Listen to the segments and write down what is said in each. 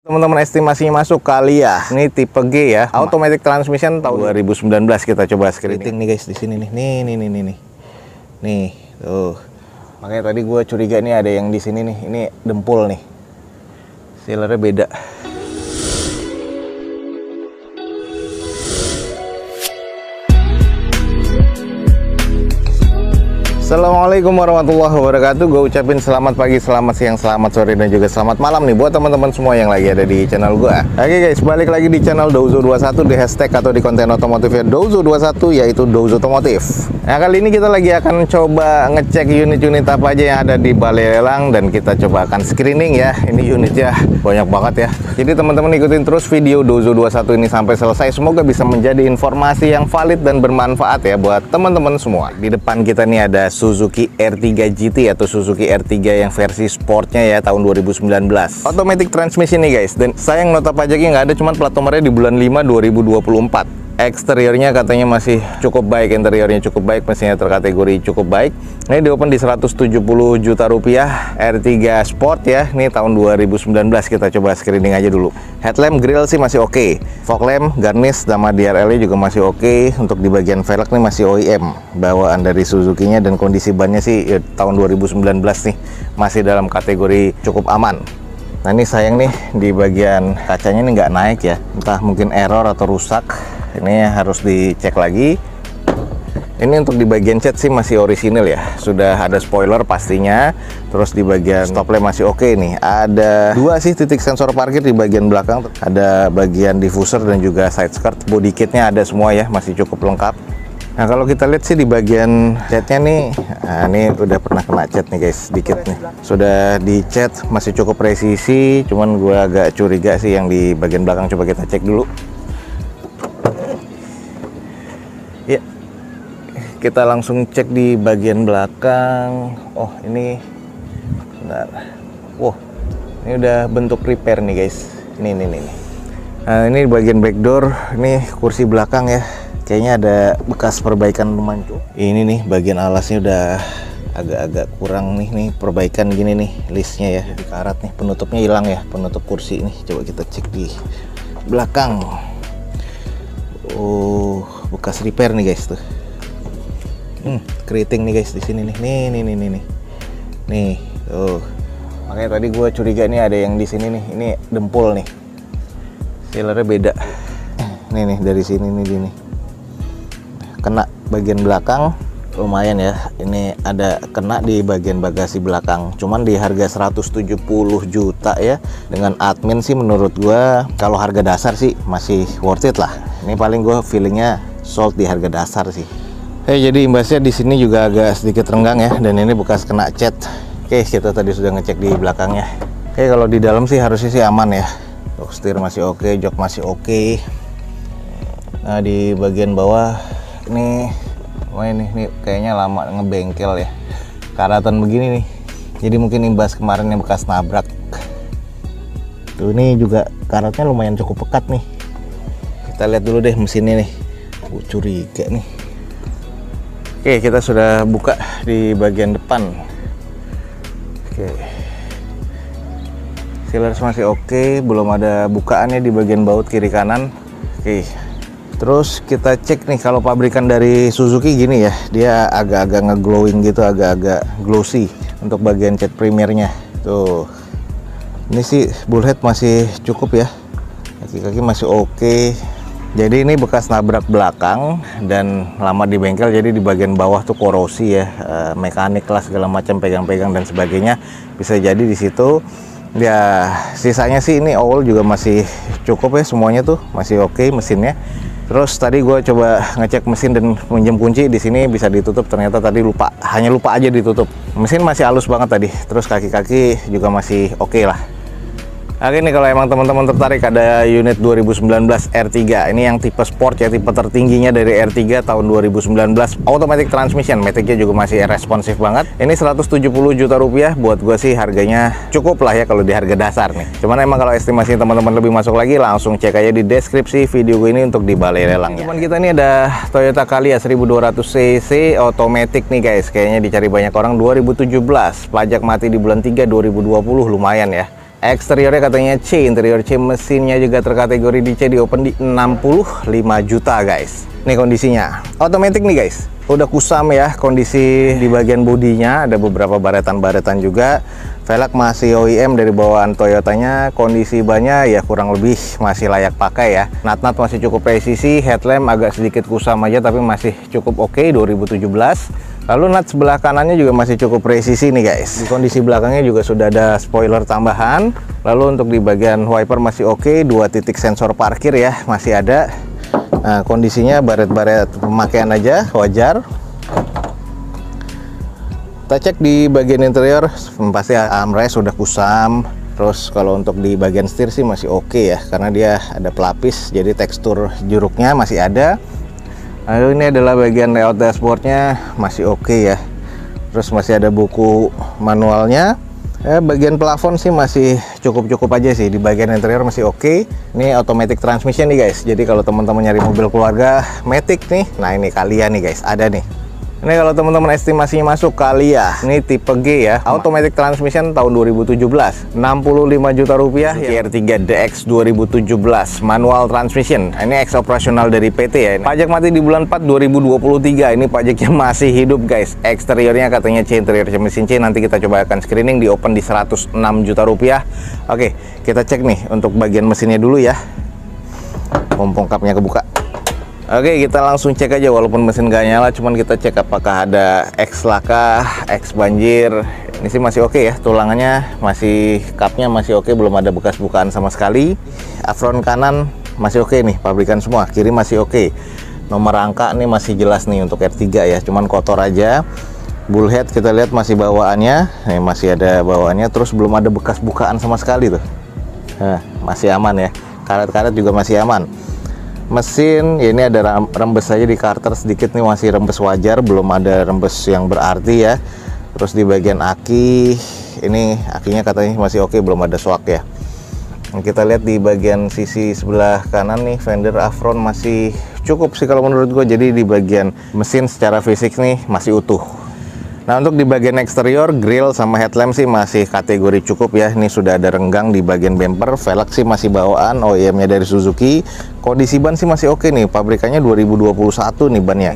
Teman-teman, estimasinya masuk kali ya. Ini tipe G ya, automatic transmission tahun 2019. Kita coba screening nih guys di sini nih. Nih, tuh. Makanya tadi gue curiga nih ada yang di sini nih. Ini dempul nih. Sealernya beda. Assalamualaikum warahmatullahi wabarakatuh. Gue ucapin selamat pagi, selamat siang, selamat sore, dan juga selamat malam nih buat teman-teman semua yang lagi ada di channel gue. Oke guys, balik lagi di channel Douzo21, di hashtag atau di konten otomotifnya Douzo21, yaitu Douzo Otomotif. Nah, kali ini kita lagi akan coba ngecek unit-unit apa aja yang ada di balai lelang, dan kita coba akan screening ya. Ini unitnya banyak banget ya. Jadi teman-teman ikutin terus video Douzo21 ini sampai selesai. Semoga bisa menjadi informasi yang valid dan bermanfaat ya buat teman-teman semua. Di depan kita nih ada Suzuki R3 GT atau Suzuki R3 yang versi sportnya ya, tahun 2019. Automatic transmission nih guys, dan sayang nota pajaknya nggak ada, cuman plat nomornya di bulan 5 2024. Eksteriornya katanya masih cukup baik, interiornya cukup baik, mesinnya terkategori cukup baik. Ini di open di 170 juta rupiah, R3 Sport ya. Ini tahun 2019, kita coba screening aja dulu. Headlamp grill sih masih oke. Fog lamp, garnish, sama DRL-nya juga masih oke. Untuk di bagian velg nih masih OEM, bawaan dari Suzuki-nya, dan kondisi bannya sih ya, tahun 2019 nih masih dalam kategori cukup aman. Nah ini sayang nih di bagian kacanya ini nggak naik ya, entah mungkin error atau rusak. Ini harus dicek lagi. Ini untuk di bagian cat sih masih orisinil ya, sudah ada spoiler pastinya. Terus di bagian stop lamp masih oke nih. Ada dua sih titik sensor parkir di bagian belakang, ada bagian diffuser dan juga side skirt. Body kitnya ada semua ya, masih cukup lengkap. Nah kalau kita lihat sih di bagian catnya nih, nah ini udah pernah kena cat nih guys, sedikit nih. Sudah dicat, masih cukup presisi, cuman gua agak curiga sih yang di bagian belakang. Coba kita cek dulu. Ya, kita langsung cek di bagian belakang. Oh ini, bentar. Wow, ini udah bentuk repair nih guys. Ini. Nah ini bagian back door, ini kursi belakang ya. Kayaknya ada bekas perbaikan lumayan. Ini nih bagian alasnya udah agak-agak kurang nih perbaikan gini nih listnya ya. Jadi karat nih, penutupnya hilang ya, penutup kursi ini. Coba kita cek di belakang. Oh, bekas repair nih guys tuh. Keriting nih guys di sini nih. Nih, tuh. Makanya tadi gue curiga nih ada yang di sini nih. Ini dempul nih. Sealernya beda. Nih dari sini nih. Kena bagian belakang lumayan ya. Ini ada kena di bagian bagasi belakang. Cuman di harga 170 juta ya. Dengan admin sih menurut gua kalau harga dasar sih masih worth it lah. Ini paling gua feelingnya sold di harga dasar sih. Jadi imbasnya di sini juga agak sedikit renggang ya, dan ini bekas kena cat. Kita tadi sudah ngecek di belakangnya. Kalau di dalam sih harusnya sih aman ya. Untuk setir masih oke, jok masih oke. Nah di bagian bawah ini kayaknya lama ngebengkel ya, karatan begini nih, jadi mungkin imbas kemarin yang bekas nabrak tuh. Ini juga karatnya lumayan cukup pekat nih. Kita lihat dulu deh mesinnya nih, curiga nih. Kita sudah buka di bagian depan. Sealers masih oke, belum ada bukaannya di bagian baut kiri kanan. Terus kita cek nih, kalau pabrikan dari Suzuki gini ya, dia agak-agak nge-glowing gitu, agak-agak glossy untuk bagian cat primernya. Tuh. Ini sih bullhead masih cukup ya. Kaki-kaki masih oke. Jadi ini bekas nabrak belakang dan lama di bengkel, jadi di bagian bawah tuh korosi ya, mekanik lah segala macam, pegang-pegang dan sebagainya. Bisa jadi di situ. Ya, sisanya sih ini all juga masih cukup ya, semuanya tuh masih oke mesinnya. Terus tadi gue coba ngecek mesin dan pinjam kunci di sini bisa ditutup, ternyata tadi hanya lupa aja ditutup. Mesin masih halus banget tadi. Terus kaki-kaki juga masih oke lah. Oke nih, kalau emang teman-teman tertarik, ada unit 2019 R3. Ini yang tipe sport ya, tipe tertingginya dari R3 tahun 2019. Automatic transmission, matic-nya juga masih responsif banget. Ini 170 juta rupiah, buat gue sih harganya cukup lah ya kalau di harga dasar nih. Cuman emang kalau estimasi teman-teman lebih masuk lagi, langsung cek aja di deskripsi video gue ini untuk di balai lelang ya. Cuman kita ini ada Toyota Calya 1200 cc automatic nih guys. Kayaknya dicari banyak orang, 2017. Pajak mati di bulan 3 2020, lumayan ya. Eksteriornya katanya C, interior C, mesinnya juga terkategori di C, di open di 65 juta guys. Ini kondisinya. Otomatis nih guys. Udah kusam ya kondisi di bagian bodinya, ada beberapa baretan-baretan juga. Velg masih OEM dari bawaan Toyotanya, kondisi bannya ya kurang lebih masih layak pakai ya. Nat-nat masih cukup presisi, headlamp agak sedikit kusam aja tapi masih cukup oke 2017. Lalu nat sebelah kanannya juga masih cukup presisi nih guys. Di kondisi belakangnya juga sudah ada spoiler tambahan. Lalu untuk di bagian wiper masih oke, 2 titik sensor parkir ya masih ada. Nah, kondisinya baret-baret pemakaian aja, wajar. Kita cek di bagian interior, pasti armrest sudah kusam. Terus kalau untuk di bagian setir sih masih oke ya, karena dia ada pelapis, jadi tekstur juruknya masih ada. Lalu ini adalah bagian layout dashboardnya, masih oke ya. Terus masih ada buku manualnya. Bagian plafon sih masih cukup-cukup aja sih. Di bagian interior masih oke. Ini automatic transmission nih guys. Jadi kalau teman-teman nyari mobil keluarga Matic nih, nah ini Calya nih guys, ada nih. Ini kalau teman-teman estimasinya masuk Calya, ini tipe G ya, automatic transmission tahun 2017, 65 juta rupiah ya. R3 DX 2017 manual transmission. Ini ex operasional dari PT ya. Pajak mati di bulan 4 2023. Ini pajaknya masih hidup guys. Eksteriornya katanya C, interior C, mesin C. Nanti kita coba akan screening di open di 106 juta rupiah. Oke, kita cek nih untuk bagian mesinnya dulu ya. Pompong kapnya kebuka. Oke, kita langsung cek aja walaupun mesin gak nyala, cuman kita cek apakah ada X laka, X banjir. Ini sih masih oke ya, tulangannya masih, cupnya masih oke, belum ada bekas bukaan sama sekali. Apron kanan masih oke nih, pabrikan semua. Kiri masih oke. Nomor rangka nih masih jelas nih untuk R3 ya, cuman kotor aja. Bullhead kita lihat masih bawaannya, nih masih ada bawaannya, terus belum ada bekas bukaan sama sekali tuh. Nah, masih aman ya, karet-karet juga masih aman. Mesin ya, ini ada rembes aja di karter sedikit nih, masih rembes wajar, belum ada rembes yang berarti ya. Terus di bagian aki, ini akinya katanya masih oke, belum ada shock ya. Kita lihat di bagian sisi sebelah kanan nih, fender Avron masih cukup sih kalau menurut gue. Jadi di bagian mesin secara fisik nih masih utuh. Nah, untuk di bagian eksterior, grill sama headlamp sih masih kategori cukup ya. Ini sudah ada renggang di bagian bumper. Velg sih masih bawaan OEM-nya dari Suzuki. Kondisi ban sih masih oke nih. Pabrikannya 2021 nih bannya.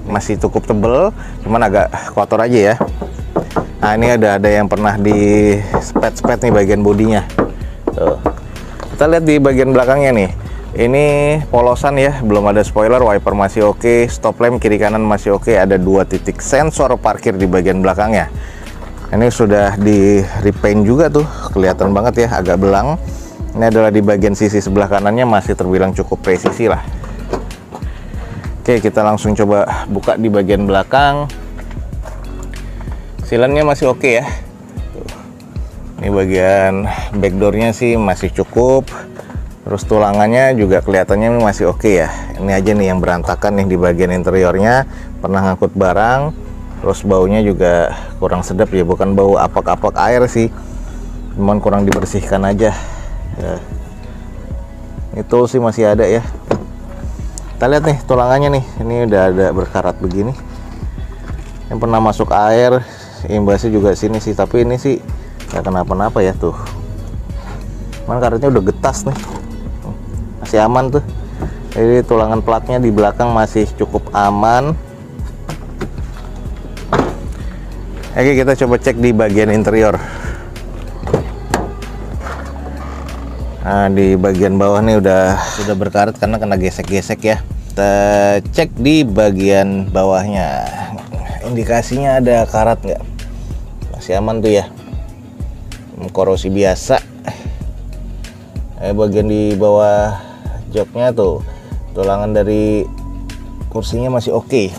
Masih cukup tebel, cuman agak kotor aja ya. Nah, ini ada yang pernah di spet-spet nih bagian bodinya. Tuh. Kita lihat di bagian belakangnya nih. Ini polosan ya, belum ada spoiler, wiper masih oke, stop lamp kiri kanan masih oke, ada 2 titik sensor parkir di bagian belakangnya. Ini sudah di repaint juga tuh, kelihatan banget ya, agak belang. Ini adalah di bagian sisi sebelah kanannya masih terbilang cukup presisi lah. Oke, kita langsung coba buka di bagian belakang. Silennya masih oke ya. Tuh. Ini bagian backdoornya sih masih cukup. Terus tulangannya juga kelihatannya masih oke ya. Ini aja nih yang berantakan nih di bagian interiornya. Pernah ngangkut barang. Terus baunya juga kurang sedap ya. Bukan bau apak-apak air sih, cuman kurang dibersihkan aja ya. Itu sih masih ada ya. Kita lihat nih tulangannya nih. Ini udah ada berkarat begini. Yang pernah masuk air, imbasnya juga sini sih. Tapi ini sih nggak kenapa-napa ya tuh. Cuman karetnya udah getas nih. Masih aman tuh. Jadi tulangan platnya di belakang masih cukup aman. Oke, kita coba cek di bagian interior. Nah, di bagian bawah nih sudah berkarat karena kena gesek-gesek ya. Kita cek di bagian bawahnya. Indikasinya ada karat nggak? Masih aman tuh ya. Korosi biasa. Bagian di bawah joknya tuh, tulangan dari kursinya masih oke.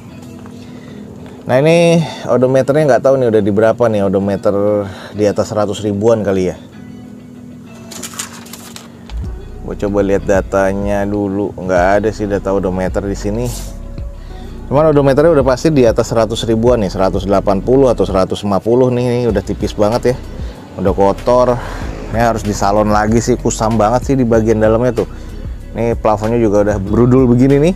Nah, ini odometernya nggak tahu nih udah di berapa nih, odometer di atas 100 ribuan kali ya. Gue coba lihat datanya dulu, nggak ada sih data odometer di sini. Cuman odometernya udah pasti di atas 100 ribuan nih, 180 atau 150 nih udah tipis banget ya, udah kotor. Ini harus di salon lagi sih, kusam banget sih di bagian dalamnya tuh. Ini plafonnya juga udah berudul begini nih.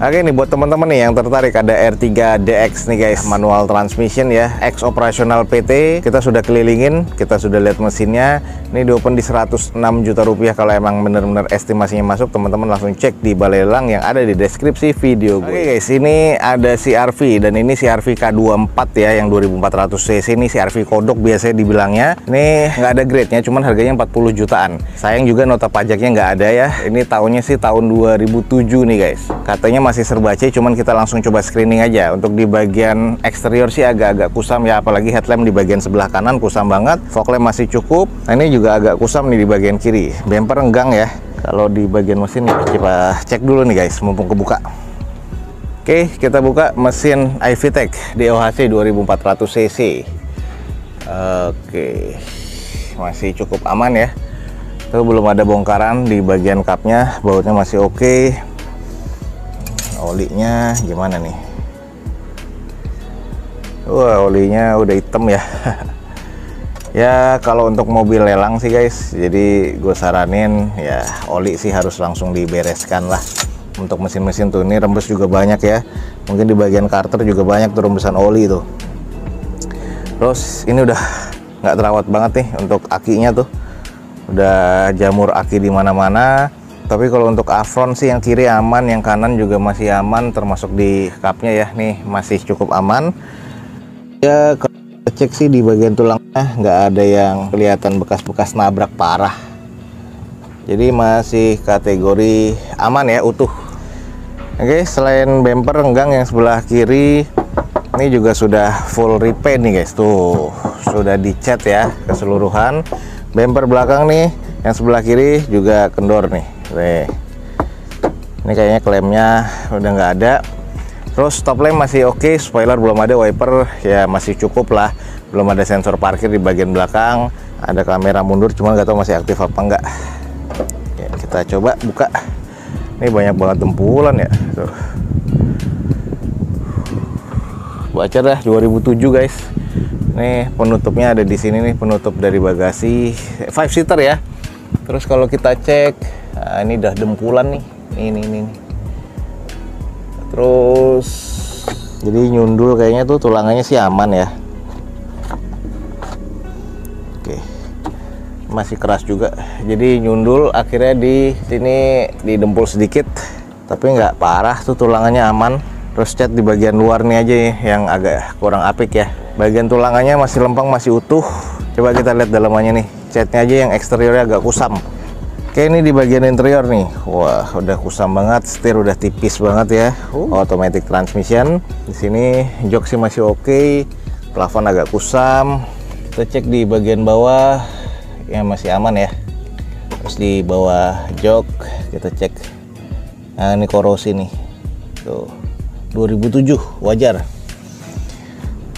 Oke nih buat teman-teman nih yang tertarik, ada R3 DX nih guys, manual transmission ya, X operasional PT. Kita sudah kelilingin, kita sudah lihat mesinnya. Ini di open di 106 juta rupiah. Kalau emang bener-bener estimasinya masuk, teman-teman langsung cek di balai lelang yang ada di deskripsi video gue. Oke guys, ini ada CR-V dan ini CR-V K24 ya, yang 2400 cc. Ini CR-V kodok biasanya dibilangnya. Ini nggak ada grade-nya, cuman harganya 40 jutaan. Sayang juga nota pajaknya nggak ada ya. Ini tahunnya sih tahun 2007 nih guys. Katanya masih serba C, cuman kita langsung coba screening aja. Untuk di bagian eksterior sih agak-agak kusam ya, apalagi headlamp di bagian sebelah kanan kusam banget. Fog lamp masih cukup. Nah ini juga agak kusam nih di bagian kiri. Bumper enggang ya. Kalau di bagian mesin coba cek dulu nih guys, mumpung kebuka. Oke, kita buka mesin iVTEC DOHC 2400 cc. Oke, masih cukup aman ya. Itu belum ada bongkaran di bagian kapnya, bautnya masih oke. Olinya gimana nih? Wah, olinya udah hitam ya. Ya kalau untuk mobil lelang sih guys, jadi gue saranin ya oli sih harus langsung dibereskan lah. Untuk mesin-mesin tuh, ini rembes juga banyak ya. Mungkin di bagian karter juga banyak tuh rembesan oli tuh. Terus ini udah nggak terawat banget nih untuk akinya tuh. Udah jamur aki di mana-mana. Tapi kalau untuk afron sih yang kiri aman, yang kanan juga masih aman, termasuk di kapnya ya, nih masih cukup aman. Ya kalau cek sih di bagian tulangnya nggak ada yang kelihatan bekas-bekas nabrak parah. Jadi masih kategori aman ya, utuh. Oke, selain bumper enggang yang sebelah kiri, ini juga sudah full repaint nih guys. Tuh, sudah dicat ya keseluruhan. Bumper belakang nih yang sebelah kiri juga kendor nih. Ini kayaknya klemnya udah nggak ada. Terus top lamp masih oke, spoiler belum ada, wiper ya masih cukup lah. Belum ada sensor parkir di bagian belakang. Ada kamera mundur, cuman nggak tahu masih aktif apa enggak. Ya, kita coba buka. Ini banyak banget dempulan ya. Tuh. Baca dah 2007 guys. Nih penutupnya ada di sini nih, penutup dari bagasi 5 seater ya. Terus kalau kita cek, nah ini udah dempulan nih. Ini. Terus jadi nyundul kayaknya tuh tulangannya sih aman ya. Oke. Masih keras juga. Jadi nyundul akhirnya di sini didempul sedikit, tapi nggak parah tuh, tulangannya aman. Terus cat di bagian luar nih aja yang agak kurang apik ya. Bagian tulangannya masih lempeng, masih utuh. Coba kita lihat dalamannya nih. Catnya aja yang eksteriornya agak kusam. Oke, ini di bagian interior nih. Wah, udah kusam banget, setir udah tipis banget ya. Automatic transmission. Di sini jok sih masih oke. Plafon agak kusam. Kita cek di bagian bawah ya masih aman ya. Terus di bawah jok kita cek. Nah, ini korosi nih. Tuh. 2007, wajar.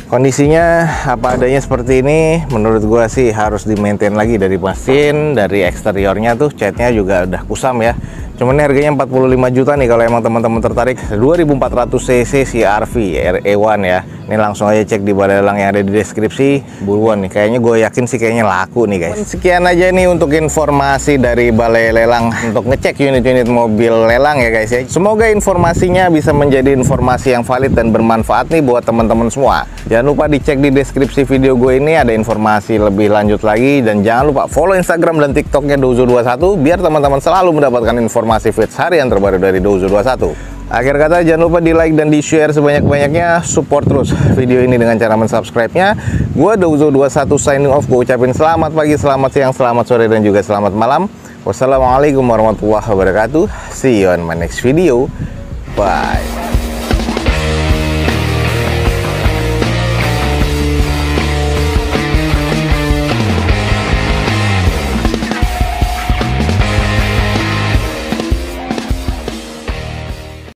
Kondisinya apa adanya seperti ini, menurut gua sih harus di-maintain lagi dari mesin, dari eksteriornya tuh catnya juga udah kusam ya. Cuman ini harganya 45 juta nih kalau emang teman-teman tertarik. 2400 cc CR-V RE1 ya. Ini langsung aja cek di balai lelang yang ada di deskripsi. Buruan nih, kayaknya gue yakin sih kayaknya laku nih guys. Sekian aja nih untuk informasi dari balai lelang untuk ngecek unit-unit mobil lelang ya guys ya. Semoga informasinya bisa menjadi informasi yang valid dan bermanfaat nih buat teman-teman semua. Jangan lupa dicek di deskripsi video gue ini, ada informasi lebih lanjut lagi. Dan jangan lupa follow Instagram dan TikToknya Douzo21 biar teman-teman selalu mendapatkan informasi feeds harian terbaru dari Douzo21. Akhir kata, jangan lupa di like dan di share sebanyak-banyaknya. Support terus video ini dengan cara mensubscribe-nya. Gua Douzo21 signing off. Gue ucapin selamat pagi, selamat siang, selamat sore, dan juga selamat malam. Wassalamualaikum warahmatullahi wabarakatuh. See you on my next video. Bye.